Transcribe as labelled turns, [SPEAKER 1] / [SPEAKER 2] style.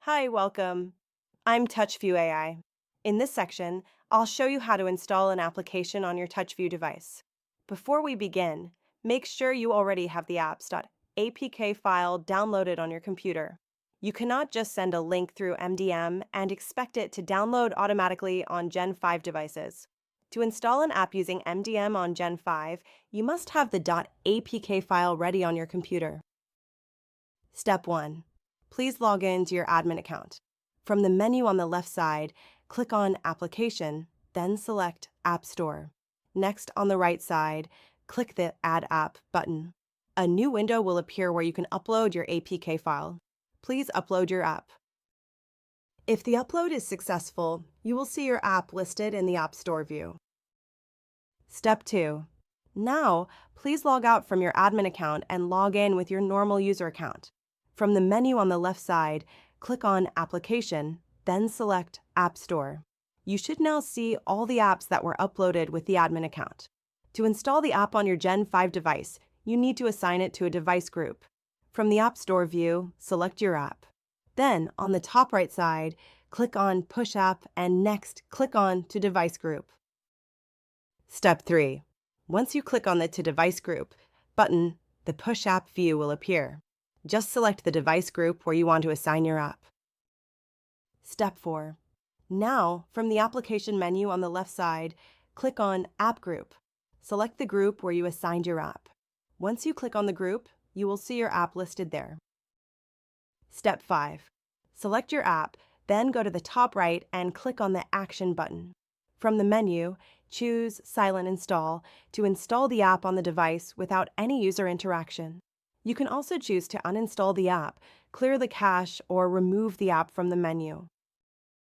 [SPEAKER 1] Hi, welcome. I'm TouchView AI. In this section, I'll show you how to install an application on your TouchView device. Before we begin, make sure you already have the apps.apk file downloaded on your computer. You cannot just send a link through MDM and expect it to download automatically on Gen5 devices. To install an app using MDM on Gen5, you must have the .apk file ready on your computer. Step 1. Please log in to your admin account. From the menu on the left side, click on Application, then select App Store. Next, on the right side, click the Add App button. A new window will appear where you can upload your APK file. Please upload your app. If the upload is successful, you will see your app listed in the App Store view. Step 2. Now, please log out from your admin account and log in with your normal user account. From the menu on the left side, click on Application, then select App Store. You should now see all the apps that were uploaded with the admin account. To install the app on your Gen5 device, you need to assign it to a device group. From the App Store view, select your app. Then, on the top right side, click on Push App and next click on To Device Group. Step 3. Once you click on the To Device Group button, the Push App view will appear. Just select the device group where you want to assign your app. Step 4. Now, from the application menu on the left side, click on App Group. Select the group where you assigned your app. Once you click on the group, you will see your app listed there. Step 5. Select your app, then go to the top right and click on the Action button. From the menu, choose Silent Install to install the app on the device without any user interaction. You can also choose to uninstall the app, clear the cache, or remove the app from the menu.